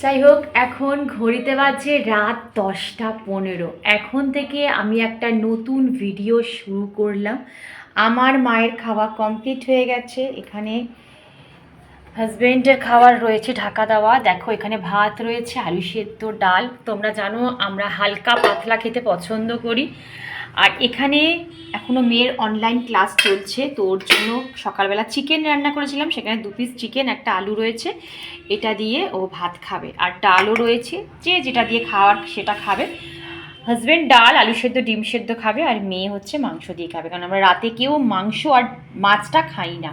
যাই হোক, এখন ঘড়িতে বাজে রাত 10টা 15। এখন থেকে আমি একটা নতুন ভিডিও শুরু করলাম। আমার মায়ের খাওয়া কমপ্লিট হয়ে গেছে। এখানে হাজব্যান্ডের খাবার রয়েছে ঢাকা দেওয়া। দেখো, এখানে ভাত রয়েছে, আলু সেদ্ধ, ডাল। তোমরা জানো আমরা হালকা পাতলা খেতে পছন্দ করি। আর এখানে এখনও মেয়ের অনলাইন ক্লাস চলছে, তো ওর জন্য সকালবেলা চিকেন রান্না করেছিলাম। সেখানে 2 পিস চিকেন, একটা আলু রয়েছে, এটা দিয়ে ও ভাত খাবে। আর ডালও রয়েছে, যে যেটা দিয়ে খাওয়ার সেটা খাবে। হাজব্যান্ড ডাল, আলু সেদ্ধ, ডিম সেদ্ধ খাবে, আর মেয়ে হচ্ছে মাংস দিয়ে খাবে, কারণ আমরা রাতে কেউ মাংস আর মাছটা খাই না।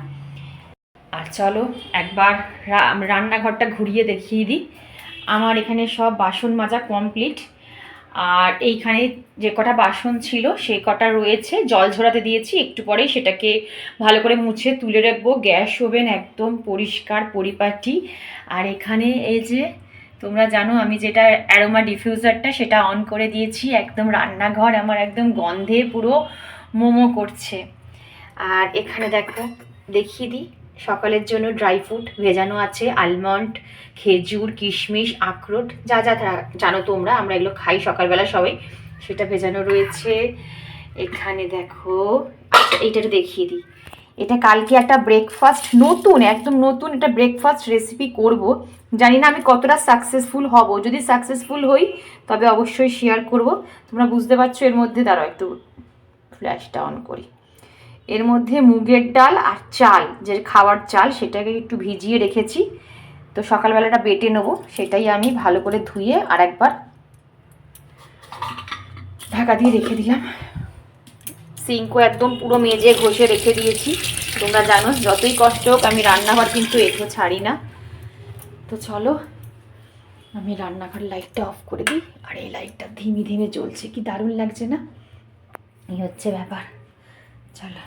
আর চলো একবার রান্নাঘরটা ঘুরিয়ে দেখিয়ে দিই। আমার এখানে সব বাসন মাজা কমপ্লিট। আর এইখানে যে কটা বাসন ছিল সেই কটা রয়েছে, জল ঝরাতে দিয়েছি, একটু পরেই সেটাকে ভালো করে মুছে তুলে রাখবো। গ্যাস ওভেন একদম পরিষ্কার পরিপাটি। আর এখানে এই যে তোমরা জানো আমি যেটা অ্যারোমা ডিফিউজারটা সেটা অন করে দিয়েছি। একদম রান্নাঘর আমার একদম গন্ধে পুরো মোমো করছে। আর এখানে দেখো, দেখিয়ে দিই, সকালের জন্য ড্রাই ফ্রুট ভেজানো আছে, আলমন্ড, খেজুর, কিশমিশ, আখরোট, যা যা জানো তোমরা, আমরা এগুলো খাই সকালবেলা সবাই, সেটা ভেজানো রয়েছে। এখানে দেখো, আচ্ছা এইটা একটু দেখিয়ে দিই। এটা কালকে একটা ব্রেকফাস্ট, নতুন একদম নতুন একটা ব্রেকফাস্ট রেসিপি করব। জানি না আমি কতটা সাকসেসফুল হব। যদি সাকসেসফুল হই তবে অবশ্যই শেয়ার করব। তোমরা বুঝতে পারছো এর মধ্যে, দাঁড়াও একটু ফ্ল্যাশটা অন করি। এর মধ্যে মুগের ডাল আর চাল, যে খাওয়ার চাল, সেটাকে একটু ভিজিয়ে রেখেছি। তো সকালবেলাটা বেটে নেবো, সেটাই আমি ভালো করে ধুয়ে আর একবার ঢাকা দিয়ে রেখে দিলাম। সিঙ্কও একদম পুরো মেজে ঘষে রেখে দিয়েছি। তোমরা জানো যতই কষ্ট হোক আমি রান্নাঘর কিন্তু একটু ছাড়ি না। তো চলো আমি রান্নাঘর লাইটটা অফ করে দিই। আর এই লাইটটা ধিমে ধিমে জ্বলছে, কি দারুণ লাগছে না? এই হচ্ছে ব্যাপার। চলো।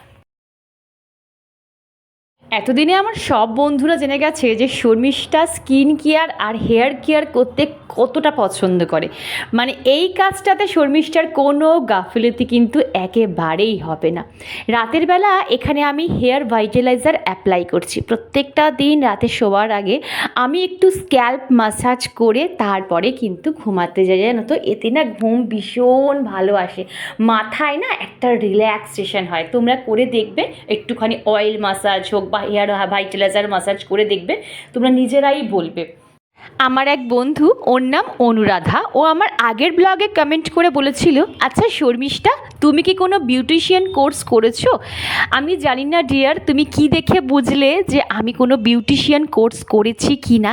এতদিনে আমার সব বন্ধুরা জেনে গেছে যে শর্মিষ্ঠা স্কিন কেয়ার আর হেয়ার কেয়ার করতে কতটা পছন্দ করে। মানে এই কাজটাতে শর্মিষ্ঠার কোনো গাফিলতি কিন্তু একেবারেই হবে না। রাতের বেলা এখানে আমি হেয়ার ভাইটালাইজার অ্যাপ্লাই করছি। প্রত্যেকটা দিন রাতে শোবার আগে আমি একটু স্ক্যাল্প ম্যাসাজ করে তারপরে কিন্তু ঘুমাতে যাই, জানো তো। এতে না ঘুম ভীষণ ভালো আসে, মাথায় না একটা রিল্যাক্সেশন হয়। তোমরা করে দেখবে, একটুখানি অয়েল ম্যাসাজ হোক বা হেয়ার ভাইটালাইজার ম্যাসাজ করে দেখবে, তোমরা নিজেরাই বলবে। আমার এক বন্ধু, ওর নাম অনুরাধা, ও আমার আগের ব্লগে কমেন্ট করে বলেছিল, আচ্ছা শর্মিষ্ঠা, তুমি কি কোনো বিউটিশিয়ান কোর্স করেছো? আমি জানি না ডিয়ার তুমি কি দেখে বুঝলে যে আমি কোনো বিউটিশিয়ান কোর্স করেছি কি না,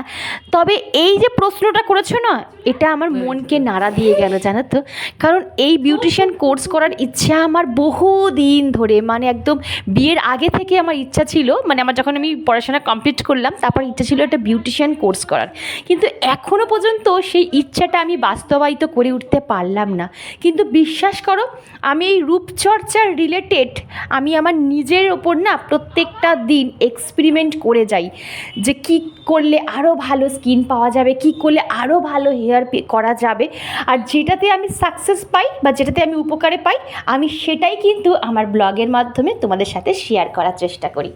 তবে এই যে প্রশ্নটা করেছো না, এটা আমার মনকে নাড়া দিয়ে গেল, জানো তো। কারণ এই বিউটিশিয়ান কোর্স করার ইচ্ছা আমার বহুদিন ধরে, মানে একদম বিয়ের আগে থেকে আমার ইচ্ছা ছিল। মানে আমার যখন আমি পড়াশোনা কমপ্লিট করলাম তারপর ইচ্ছা ছিল একটা বিউটিশিয়ান কোর্স করার, কিন্তু এখনও পর্যন্ত সেই ইচ্ছাটা আমি বাস্তবায়িত করে উঠতে পারলাম না। কিন্তু বিশ্বাস করো, আমি এই রূপচর্চার রিলেটেড আমি আমার নিজের ওপর না প্রত্যেকটা দিন এক্সপেরিমেন্ট করে যাই, যে কী করলে আরও ভালো স্কিন পাওয়া যাবে, কী করলে আরও ভালো হেয়ার করা যাবে। আর যেটাতে আমি সাকসেস পাই বা যেটাতে আমি উপকারে পাই, আমি সেটাই কিন্তু আমার ব্লগের মাধ্যমে তোমাদের সাথে শেয়ার করার চেষ্টা করি।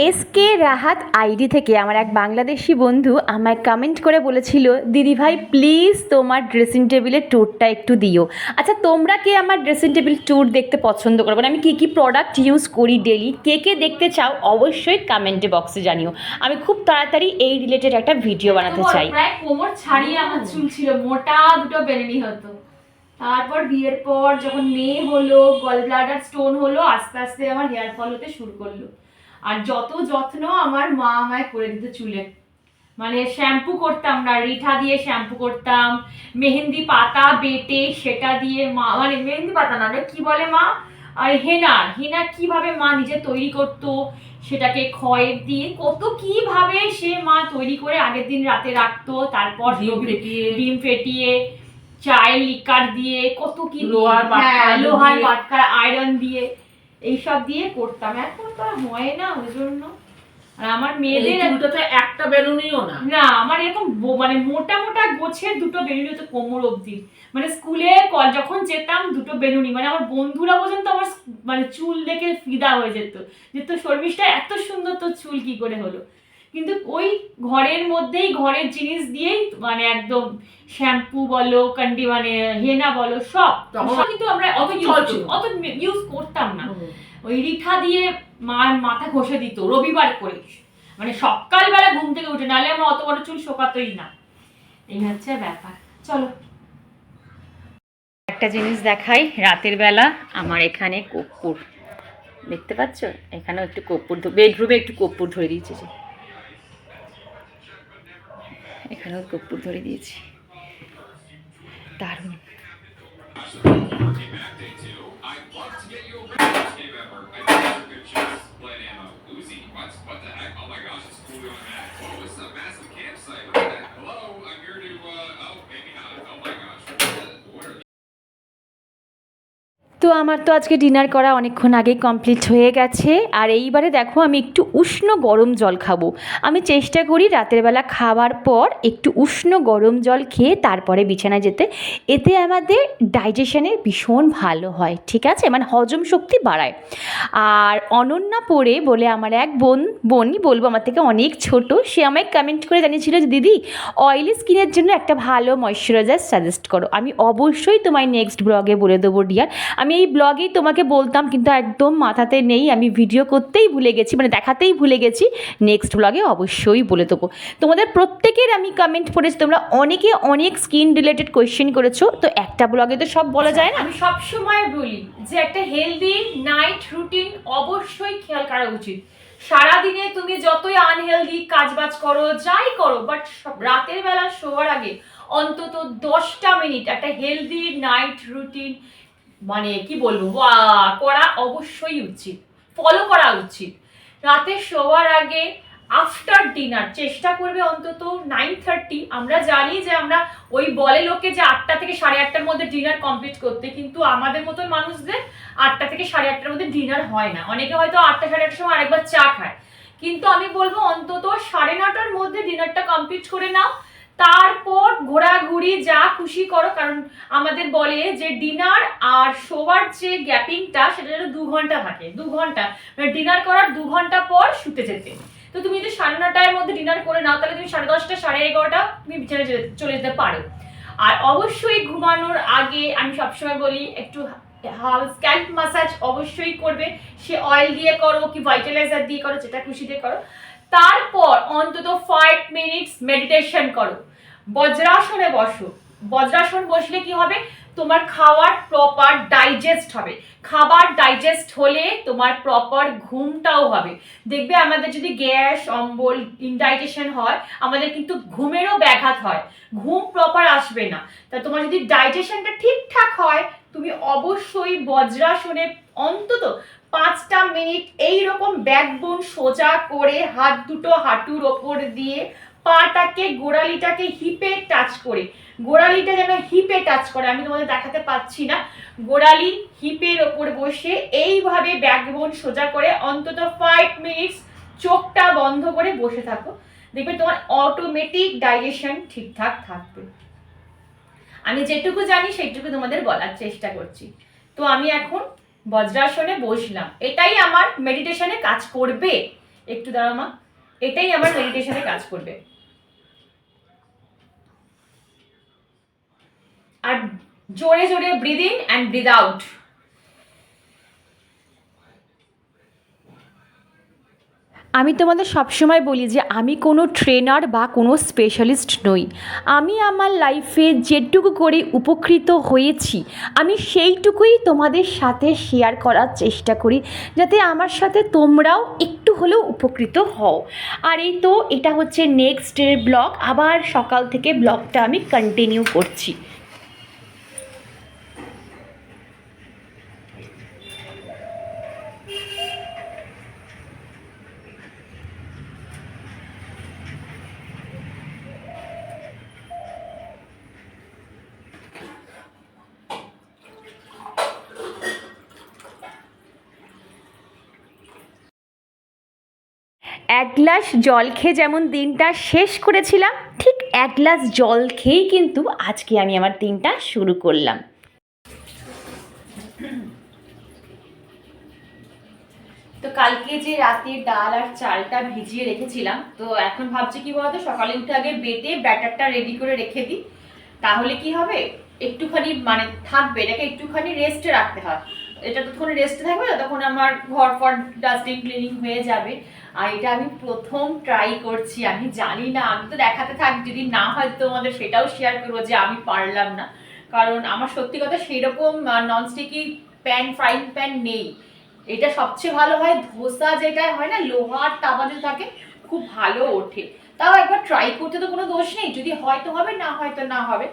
এসকে রাহাত আইডি থেকে আমার এক বাংলাদেশি বন্ধু আমায় কমেন্ট করে বলেছিল, দিদিভাই প্লিজ তোমার ড্রেসিং টেবিলের ট্যুরটা একটু দিও। আচ্ছা তোমরা কে আমার ড্রেসিং টেবিল ট্যুর দেখতে পছন্দ করো? মানে আমি কী কী প্রোডাক্ট ইউজ করি ডেলি, কে কে দেখতে চাও অবশ্যই কমেন্টে বক্সে জানিও। আমি খুব তাড়াতাড়ি এই রিলেটেড একটা ভিডিও বানাতে চাই। প্রায় কোমর ছাড়িয়ে আমার চুল ছিল, মোটা দুটো বেরেনি হতো। তারপর বিয়ের পর যখন মেয়ে হলো, গল ব্লাডার স্টোন হলো, আস্তে আস্তে আমার হেয়ার ফল হতে শুরু করলো। আর যত যত্ন আমার মা আমায় করে দিত চুলে। মানে শ্যাম্পু করতাম না, রিঠা দিয়ে শ্যাম্পু করতাম, মেহেন্দি পাতা বেটে সেটা দিয়ে মা, মানে মেহেন্দি পাতা না, কি বলে মা, আর হেনা কিভাবে মা নিজে তৈরি করতো, সেটাকে খয়ের দিয়ে কত কিভাবে সে মা তৈরি করে আগের দিন রাতে রাখতো। তারপর ডিম ফেটিয়ে চায়ের লিকার দিয়ে কত কি লোহার বাটকার আয়রন দিয়ে এইসব দিয়ে করতাম। এখন তো হয় না, ওই জন্য। আর আমার মেয়েদের তো একটা বেলুনিও না, না আমার এরকম মানে মোটা মোটা গোছের দুটো বেলুনি হতো কোমর অবধি। মানে স্কুলে যখন যেতাম দুটো বেলুনি, মানে আমার বন্ধুরা পর্যন্ত আমার মানে চুল দেখে ফিদা হয়ে যেত, যে তো শর্মিষ্ঠা এত সুন্দর তোর চুল কি করে হলো। কিন্তু ওই ঘরের মধ্যেই ঘরের জিনিস দিয়েই মানে একদম শ্যাম্পু বলো মানে হেনা বলো সব কিন্তু আমরা অত ইউজ করতাম না। ওই রিঠা দিয়ে মার মাথা ঘষে দিত রবিবার করে, মানে সকালবেলা ঘুম থেকে উঠে, নাহলে আমরা অত বড় চুল শোকাতোই না। এই হচ্ছে ব্যাপার। চলো একটা জিনিস দেখাই, রাতের বেলা আমার এখানে কর্পূর দেখতে পাচ্ছ, এখানেও একটু কর্পূর, বেডরুমে একটু কর্পূর ধরে দিয়েছে, যে এখানেও কর্পূর ধরে দিয়েছি, দারুণ। তো আমার তো আজকে ডিনার করা অনেকক্ষণ আগেই কমপ্লিট হয়ে গেছে। আর এইবারে দেখো আমি একটু উষ্ণ গরম জল খাবো। আমি চেষ্টা করি রাতের বেলা খাওয়ার পর একটু উষ্ণ গরম জল খেয়ে তারপরে বিছানায় যেতে, এতে আমাদের ডাইজেশনে ভীষণ ভালো হয়, ঠিক আছে, মানে হজম শক্তি বাড়ায়। আর অনন্যা পড়ে বলে আমার এক বোনই বলবো, আমার থেকে অনেক ছোট, সে আমায় কমেন্ট করে জানিয়েছিল যে দিদি অয়েলি স্কিনের জন্য একটা ভালো ময়শ্চারাইজার সাজেস্ট করো। আমি অবশ্যই তোমায় নেক্সট ব্লগে বলে দেবো ডিয়ার। আমি এই ব্লগেই তোমাকে বলতাম, কিন্তু একদম মাথাতে নেই, আমি ভিডিও করতেই ভুলে গেছি, মানে দেখাতেই ভুলে গেছি। নেক্সট ব্লগে অবশ্যই বলে দেবো। তোমাদের প্রত্যেকের আমি কমেন্ট পড়েছি, তোমরা অনেকে অনেক স্কিন রিলেটেড কোয়েশ্চেন করেছো, তো একটা ব্লগে তো সব বলা যায় না। আমি সবসময় বলি যে একটা হেলদি নাইট রুটিন অবশ্যই খেয়াল করা উচিত। সারাদিনে তুমি যতই আনহেলদি কাজবাজ করো, যাই করো, বাট রাতের বেলা শোয়ার আগে অন্তত 10টা মিনিট একটা হেলদি নাইট রুটিন মানে কি বলবো করা অবশ্যই উচিত, ফলো করা উচিত। রাতে শোয়ার আগে আফটার ডিনার চেষ্টা করবে অন্তত 9:30। আমরা জানি যে আমরা ওই বলে লোকে যে 8টা থেকে 8:30টার মধ্যে ডিনার কমপ্লিট করতে, কিন্তু আমাদের মতন মানুষদের 8টা থেকে 8:30টার মধ্যে ডিনার হয় না। অনেকে হয়তো 8টা 8:30টার সময় আরেকবার চা খায়, কিন্তু আমি বলবো অন্তত 9:30টার মধ্যে ডিনারটা কমপ্লিট করে নাও। তারপর ঘোরাঘুরি যা খুশি করো, কারণ আমাদের বলে যে ডিনার আর শোয়ার যে গ্যাপিংটা সেটা যেন 2 ঘন্টা থাকে, 2 ঘন্টা, মানে ডিনার করার 2 ঘন্টা পর শুতে যেতে। তো তুমি যদি 9:30টার মধ্যে ডিনার করে নাও, তাহলে তুমি 10:30টা 11:30টা তুমি বিছানায় চলে যেতে পারো। আর অবশ্যই ঘুমানোর আগে আমি সবসময় বলি একটু স্ক্যাল্প ম্যাসাজ অবশ্যই করবে, সে অয়েল দিয়ে করো কি ভাইটালাইজার দিয়ে করো, যেটা খুশি দিয়ে করো। তারপর অন্তত 5 মিনিটস মেডিটেশন করো, বজ্রাসনে বসো। বজ্রাসন বসলে কি হবে, তোমার খাওয়ার প্রপার ডাইজেস্ট হবে। খাবার ডাইজেস্ট হলে তোমার প্রপার ঘুমটাও হবে। দেখবে আমাদের যদি গ্যাস অম্বল ইনডাইজেশন হয়, আমাদের কিন্তু ঘুমেরও ব্যাঘাত হয়, ঘুম প্রপার আসবে না। তা তোমার যদি ডাইজেশনটা ঠিকঠাক হয়, তুমি অবশ্যই বজ্রাসনে অন্তত 5টা মিনিট এইরকম ব্যাকবোন সোজা করে হাত দুটো হাঁটুর ওপর দিয়ে পাটাকে গোড়ালিটাকে হিপে টাচ করে, গোড়ালিটা যেন হিপে টাচ করে, আমি তোমাদের দেখাতে পাচ্ছি না, গোড়ালি হিপের ওপর বসে এইভাবে ব্যাকবোন সোজা করে অন্তত 5 মিনিটস চোখটা বন্ধ করে বসে থাকো, দেখবে তোমার অটোমেটিক ডাইজেশন ঠিকঠাক থাকবে। আমি যেটুকু জানি সেইটুকু তোমাদের বলার চেষ্টা করছি। তো আমি এখন বজ্রাসনে বসলাম, এটাই আমার মেডিটেশনে কাজ করবে। একটু দাঁড়াও মা, এটাই আমার মেডিটেশনে কাজ করবে। আর জোরে জোরে breathe in and breathe out. আমি তোমাদের সবসময় বলি যে আমি কোনো ট্রেনার বা কোনো স্পেশালিস্ট নই। আমি আমার লাইফে যেটুকু করে উপকৃত হয়েছি আমি সেইটুকুই তোমাদের সাথে শেয়ার করার চেষ্টা করি, যাতে আমার সাথে তোমরাও একটু হলেও উপকৃত হও। আর এই তো এটা হচ্ছে নেক্সট ডের ব্লগ, আবার সকাল থেকে ব্লগটা আমি কন্টিনিউ করছি। এক গ্লাস জল খেয়ে যেমন দিনটা শেষ করেছিলাম, ঠিক এক গ্লাস জল খেয়েই কিন্তু আজকে আমি আমার দিনটা শুরু করলাম। তো তো কালকে যে রাতের ডাল আর চালটা ভিজিয়ে রেখেছিলাম, তো এখন ভাবছি কি বলতো, সকালে উঠে আগে বেটে ব্যাটারটা রেডি করে রেখে দিই। তাহলে কি হবে, একটুখানি মানে থাকবে, এটাকে একটুখানি রেস্টে রাখতে হয়। এটা যতক্ষণ রেস্টে থাকবে ততক্ষণ আমার ঘর ফর ডাস্টিং ক্লিনিং হয়ে যাবে। আর এটা আমি প্রথম ট্রাই করছি, আমি জানি না, আমি তো দেখাতে থাকি, যদি না হয় তোমাদের সেটাও শেয়ার করবো যে আমি পারলাম না। কারণ আমার সত্যি কথা সেইরকম ননস্টিকি প্যান, ফ্রাইং প্যান নেই। এটা সবচেয়ে ভালো হয় ধোসা, যেটা হয় না লোহার তাওয়া যে থাকে, খুব ভালো ওঠে। তাও একবার ট্রাই করতে তো কোনো দোষ নেই, যদি হয়তো হবে, না হয়তো না হবে।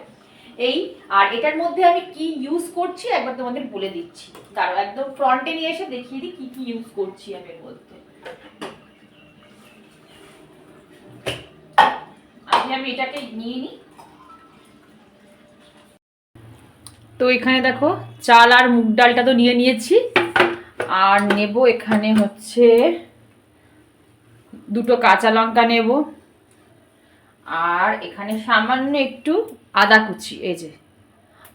এই আর এটার মধ্যে আমি কি ইউজ করছি একবার তোমাদের বলে দিচ্ছি। দাঁড়াও, একদম ফ্রন্টে নিয়ে এসে দেখিয়ে দিই কি কি ইউজ করছি আমি এর মধ্যে। আগে আমি এটাকে নিয়ে নিই। তো এখানে দেখো, চাল আর মুগ ডালটা তো নিয়ে নিয়েছি, আর নেব এখানে হচ্ছে 2টো কাঁচা লঙ্কা নেব, আর এখানে সামান্য একটু আদা কুচি, এই যে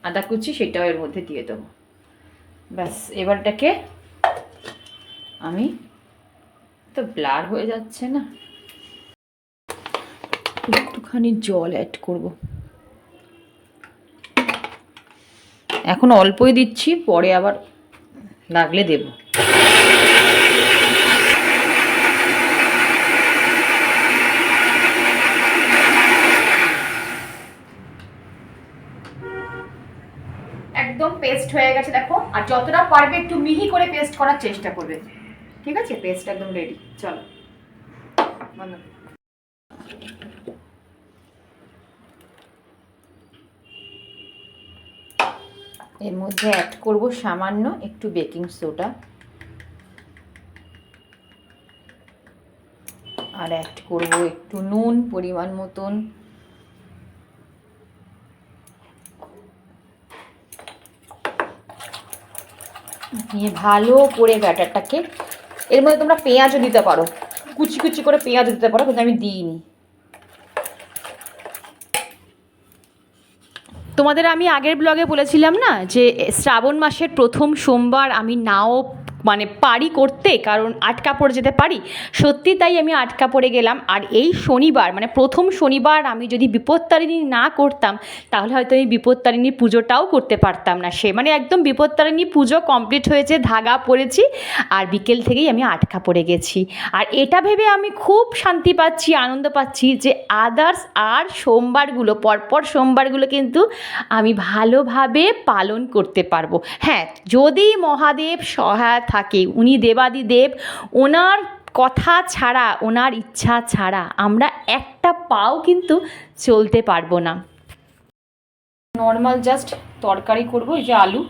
আদা কুচি, সেটাও এর মধ্যে দিয়ে দেবো। ব্যাস, এবারটাকে আমি, তো ব্লার হয়ে যাচ্ছে না, একটুখানি জল অ্যাড করব। এখন অল্পই দিচ্ছি, পরে আবার লাগলে দেব। একদম পেস্ট হয়ে গেছে দেখো, আর যতটা পারবে একটু মিহি করে পেস্ট করার চেষ্টা করবে। ঠিক আছে, পেস্ট একদম রেডি। চলো বন্ধ। এর মধ্যে অ্যাড করব সামান্য একটু বেকিং সোডা, আর অ্যাড করব একটু নুন পরিমাণ মতন, নিয়ে ভালো করে ব্যাটারটাকে, এর মধ্যে তোমরা পেঁয়াজও দিতে পারো, কুচি কুচি করে পেঁয়াজ দিতে পারো, কিন্তু আমি দিইনি। তোমাদের আমি আগের ব্লগে বলেছিলাম না যে শ্রাবণ মাসের প্রথম সোমবার আমি নাও মানে পারি করতে, কারণ আটকা পড়ে যেতে পারি। সত্যি তাই আমি আটকা পড়ে গেলাম। আর এই শনিবার মানে প্রথম শনিবার আমি যদি বিপত্তারিণী না করতাম, তাহলে হয়তো আমি বিপত্তারিণী পুজোটাও করতে পারতাম না। সে মানে একদম বিপত্তারিণী পুজো কমপ্লিট হয়েছে, ধাগা পড়েছি, আর বিকেল থেকেই আমি আটকা পড়ে গেছি। আর এটা ভেবে আমি খুব শান্তি পাচ্ছি, আনন্দ পাচ্ছি যে আদার্স আর সোমবারগুলো, পরপর সোমবারগুলো কিন্তু আমি ভালোভাবে পালন করতে পারবো। হ্যাঁ, যদি মহাদেব সহায় থাকে, উনি দেবাদিদেব, ওনার কথা ছাড়া, ওনার ইচ্ছা ছাড়া আমরা একটা পাও কিন্তু চলতে পারবো না। নর্মাল জাস্ট তরকারি করবো, এই যে আলু,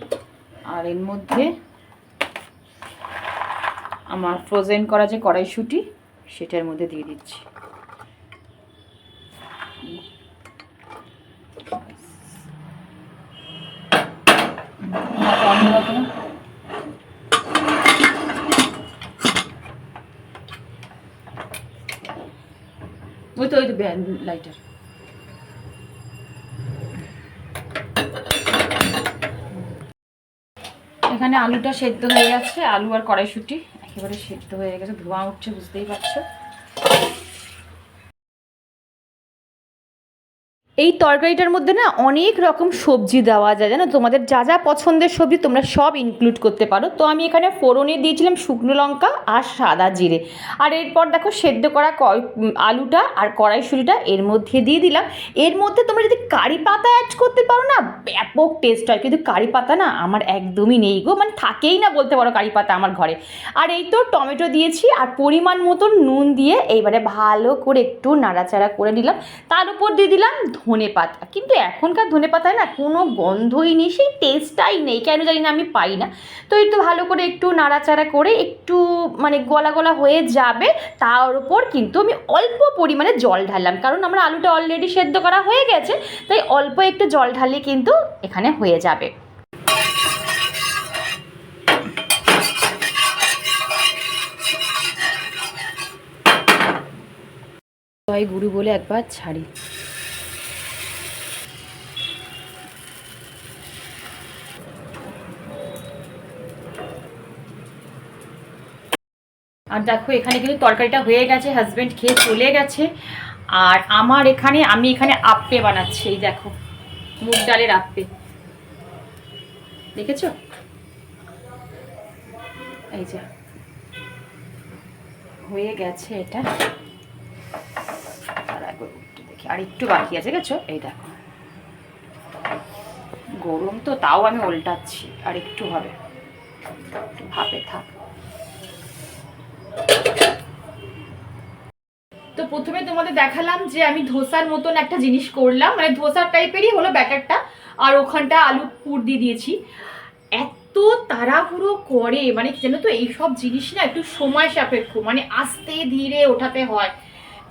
আর এর মধ্যে আমার ফ্রোজেন করা যে কড়াইশুঁটি, সেটার মধ্যে দিয়ে দিচ্ছি। ওই তো লাইটার। এখানে আলুটা সেদ্ধ হয়ে গেছে, আলু আর কড়াইশুঁটি একেবারে সেদ্ধ হয়ে গেছে, ধোঁয়া উঠছে, বুঝতেই পারছো। এই তরকারিটার মধ্যে না অনেক রকম সবজি দেওয়া যায়, জানো, তোমাদের যা যা পছন্দের সবজি তোমরা সব ইনক্লুড করতে পারো। তো আমি এখানে ফোড়নে দিয়েছিলাম শুকনো লঙ্কা আর সাদা জিরে, আর এরপর দেখো সেদ্ধ করা আলুটা আর কড়াইশুঁটিটা এর মধ্যে দিয়ে দিলাম। এর মধ্যে তোমরা যদি কারি পাতা অ্যাড করতে পারো না, ব্যাপক টেস্ট হয়। কিন্তু কারি পাতা না আমার একদমই নেই গো, মানে থাকেই না বলতে পারো কারি পাতা আমার ঘরে। আর এই তো টমেটো দিয়েছি, আর পরিমাণ মতন নুন দিয়ে এইবারে ভালো করে একটু নাড়াচাড়া করে দিলাম। তার উপর দিয়ে দিলাম ধনে পাতা। কিন্তু এখনকার ধনে পাতায় না কোনো গন্ধই নেই, সেই টেস্টটাই নেই, কেন জানি না, আমি পাই না। তো একটু ভালো করে একটু নাড়াচাড়া করে একটু মানে গলা গলা হয়ে যাবে, তার উপর কিন্তু আমি অল্প পরিমাণে জল ঢাললাম, কারণ আমার আলুটা অলরেডি সেদ্ধ করা হয়ে গেছে, তাই অল্প একটু জল ঢাললে কিন্তু এখানে হয়ে যাবে। জয় গুরু বলে একবার ছাড়ি। আর দেখো এখানে কিন্তু তরকারিটা হয়ে গেছে, হাজব্যান্ড খেয়ে চলে গেছে। আর আমার এখানে আমি এখানে আপ্পে বানাচ্ছি, এই দেখো মুগ ডালের আপ্পে, দেখেছো? এই যে হয়ে গেছে এটা, দেখি আর একটু বাকি আছে, দেখেছো? এই দেখো গরম তো, তাও আমি উল্টাচ্ছি, আর একটু হবে, একটু ভাপে থাক। তো প্রথমে তোমাদের দেখালাম যে আমি ধোসার মতন একটা জিনিস করলাম, মানে ধোসার টাইপেরই হলো ব্যাটারটা, আর ওখানটা আলু পুর দিয়ে দিয়েছি। এত তাড়াহুড়ো করে, মানে জানো তো এইসব জিনিস না একটু সময় সাপেক্ষ, মানে আস্তে ধীরে ওঠাতে হয়।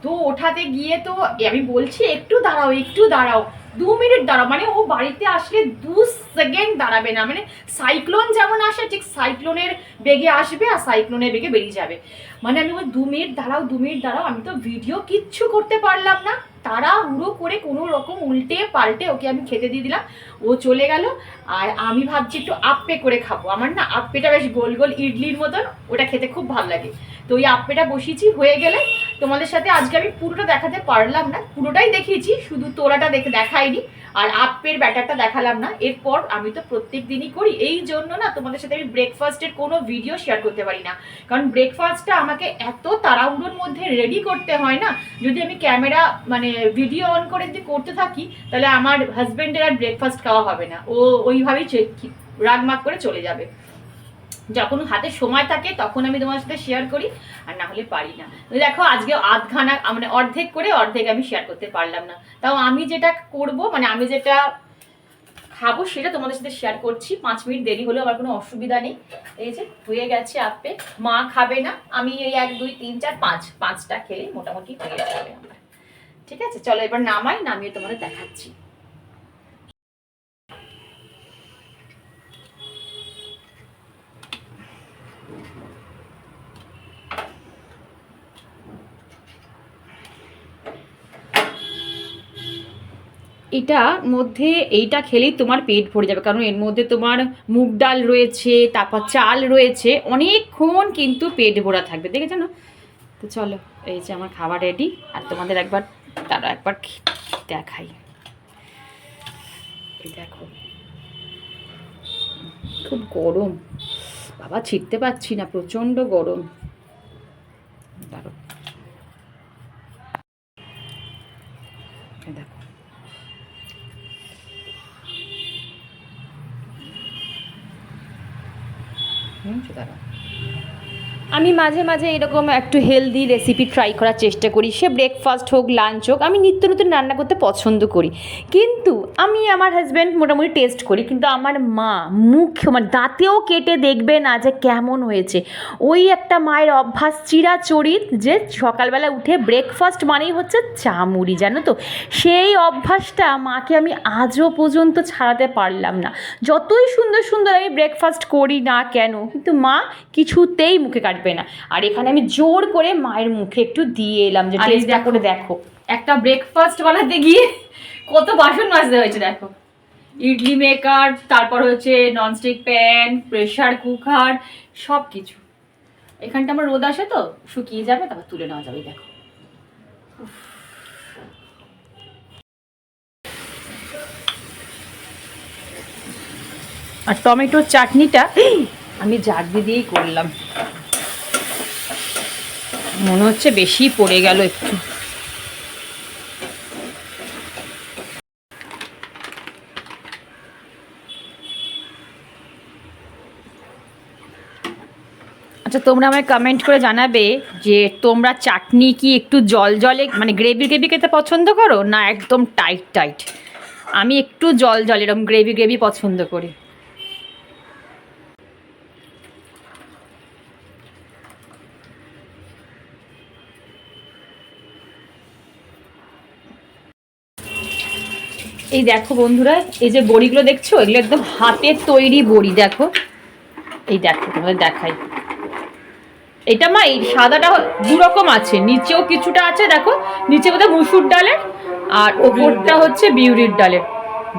তো ওঠাতে গিয়ে তো আমি বলছি একটু দাঁড়াও একটু দাঁড়াও, 2 মিনিট দাঁড়াও, মানে ও বাড়িতে আসলে 2 সেকেন্ড দাঁড়াবে না, মানে সাইক্লোন যেমন আসে ঠিক সাইক্লোনের বেগে আসবে আর সাইক্লোনের বেগে বেরিয়ে যাবে। মানে আমি ওই 2 মিনিট দাঁড়াও 2 মিনিট দাঁড়াও, আমি তো ভিডিও কিচ্ছু করতে পারলাম না, তাড়াহুড়ো করে কোনো রকম উল্টে পাল্টে ওকে আমি খেতে দিয়ে দিলাম, ও চলে গেল। আর আমি ভাবছি একটু আপ্পে করে খাবো, আমার না আপ্পেটা বেশ গোল গোল ইডলির মতন, ওটা খেতে খুব ভালো লাগে। তো ওই আপ্পেটা বসিয়েছি, হয়ে গেলে তোমাদের সাথে আজকে আমি পুরোটা দেখাতে পারলাম না, পুরোটাই দেখিয়েছি, শুধু তোলাটা দেখাইনি, আর আপ্পের ব্যাটারটা দেখালাম না। এরপর আমি তো প্রত্যেক দিনই করি, এই জন্য না তোমাদের সাথে আমি ব্রেকফাস্টের কোনো ভিডিও শেয়ার করতে পারি না, কারণ ব্রেকফাস্টটা আমাকে এত তাড়াহুড়োর মধ্যে রেডি করতে হয় না, যদি আমি ক্যামেরা মানে ভিডিও অন করে যদি করতে থাকি তাহলে আমার হাজব্যান্ডের আর ব্রেকফাস্ট খাওয়া হবে না, ও ওইভাবেই রাগমাগ করে চলে যাবে। যখন হাতে সময় থাকে তখন আমি তোমার সাথে শেয়ার করি, আর না হলে পারি না। দেখো আজকে আধখানা মানে অর্ধেক করে অর্ধেক আমি শেয়ার করতে পারলাম না, তাও আমি যেটা করব মানে আমি যেটা খাবো সেটা তোমাদের সাথে শেয়ার করছি। 5 মিনিট দেরি হলেও আমার কোনো অসুবিধা নেই। এই যে হয়ে গেছে আপ্পে, মা খাবে না, আমি এই 1 2 3 4 5 5টা খেলে মোটামুটি হয়ে যাবে আমার। ঠিক আছে, চলো এবার নামাই, নামিয়ে তোমাদের দেখাচ্ছি। এটার মধ্যে এইটা খেলেই তোমার পেট ভরে যাবে, কারণ এর মধ্যে তোমার মুগ ডাল রয়েছে, তারপর চাল রয়েছে, অনেকক্ষণ কিন্তু পেট ভরা থাকবে, দেখেছো না? তো চলো এই যে আমার খাবার রেডি, আর তোমাদের একবার তারা একবার দেখাই। এই দেখো খুব গরম বাবা, ছিটতে পারছি না, প্রচণ্ড গরম। দেখো দেখো দাঁড়া, আমি মাঝে মাঝে এরকম একটু হেলদি রেসিপি ট্রাই করার চেষ্টা করি, সে ব্রেকফাস্ট হোক লাঞ্চ হোক, আমি নিত্য নতুন রান্না করতে পছন্দ করি। কিন্তু আমি আমার হাজব্যান্ড মোটামুটি টেস্ট করি, কিন্তু আমার মা মুখ মানে দাঁতেও কেটে দেখবে না যে কেমন হয়েছে। ওই একটা মায়ের অভ্যাস চিরাচরিত, যে সকালবেলা উঠে ব্রেকফাস্ট মানেই হচ্ছে চা মুড়ি, জানো তো? সেই অভ্যাসটা মাকে আমি আজও পর্যন্ত ছাড়াতে পারলাম না, যতই সুন্দর সুন্দর আমি ব্রেকফাস্ট করি না কেন, কিন্তু মা কিছুতেই মুখে কাটবে না। আর এখানে আমি জোর করে মায়ের মুখে একটু দিয়ে এলাম যে টেস্টটা করে দেখো। একটা ব্রেকফাস্ট বানাতে গিয়ে কত বাসন মাজতে হয়েছে দেখো, ইডলি মেকার, তারপর হচ্ছে ননস্টিক প্যান, প্রেসার কুকার, সব কিছু। এখানটা আমার রোদ আসে তো শুকিয়ে যাবে, তারপর তুলে নেওয়া যাবে। দেখো আর টমেটোর চাটনিটা আমি জাগদি দিয়েই করলাম, মনে হচ্ছে বেশি পড়ে গেল একটু। আচ্ছা তোমরা আমায় কমেন্ট করে জানাবে যে তোমরা চাটনি কি একটু জল জলে মানে গ্রেভি গ্রেভি খেতে পছন্দ করো, না একদম টাইট টাইট? আমি একটু জল জল এরকম গ্রেভি গ্রেভি পছন্দ করি। এই দেখো বন্ধুরা, এই যে বড়িগুলো দেখছো, এগুলো একদম হাতের তৈরি বড়ি। দেখো এই দেখো তোমাদের দেখাই, এটা মা এই সাদাটা 2 রকম আছে, নিচেও কিছুটা আছে, দেখো নিচে বোধহয় মুসুর ডালের আর ওপরটা হচ্ছে বিউলির ডালের।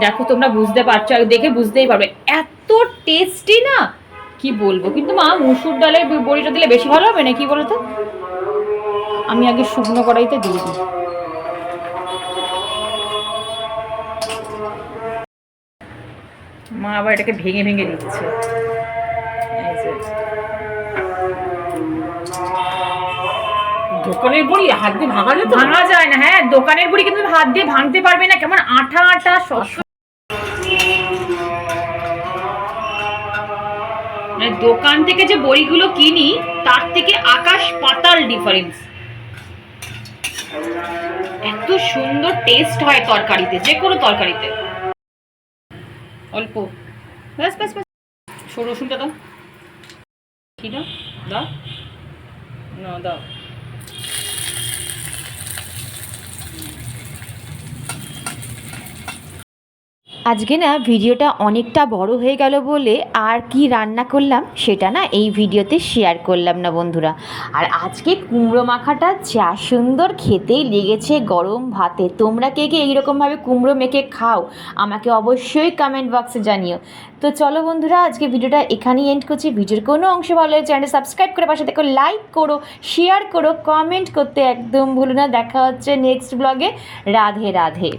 দেখো তোমরা বুঝতে পারছো, দেখে বুঝতেই পারবে এত টেস্টি না, কি বলবো, কিন্তু মা মুসুর ডালের বড়িটা দিলে বেশি ভালো হবে না কি বলো তো? আমি আগে শুকনো কড়াইতে দিয়ে দিই। মা আবার এটাকে ভেঙে ভেঙে দিচ্ছে। এই যে দোকানের বড়ি হাত দিয়ে ভাঙা যেত? ভাঙা যায় না। হ্যাঁ, দোকানের বড়ি কিন্তু হাত দিয়ে ভাঙতে পারবে না, কেমন আঠা আঠা শক্ত। মানে দোকান থেকে যে বড়িগুলো কিনি তার থেকে আকাশ পাতাল ডিফারেন্স। এত সুন্দর টেস্ট হয় তরকারিতে, যে কোনো তরকারিতে। অল্প, ব্যাস ব্যাস ব্যাস। সরু রসুনটা দাও। কি দাও? দাও না, দাও। আজকে না ভিডিওটা অনেকটা বড় হয়ে গেল বলে আর কি রান্না করলাম সেটা না এই ভিডিওতে শেয়ার করলাম না বন্ধুরা। আর আজকে কুমড়ো মাখাটা যা সুন্দর খেতেই লেগেছে গরম ভাতে। তোমরা কে কে এইরকমভাবে কুমড়ো মেখে খাও আমাকে অবশ্যই কমেন্ট বক্সে জানিও। তো চলো বন্ধুরা, আজকে ভিডিওটা এখানেই এন্ড করছি। ভিডিওর কোনো অংশ ভালো হলে চ্যানেল সাবস্ক্রাইব করে পাশে দেখো, লাইক করো, শেয়ার করো, কমেন্ট করতে একদম ভুলো না। দেখা হচ্ছে নেক্সট ব্লগে। রাধে রাধে।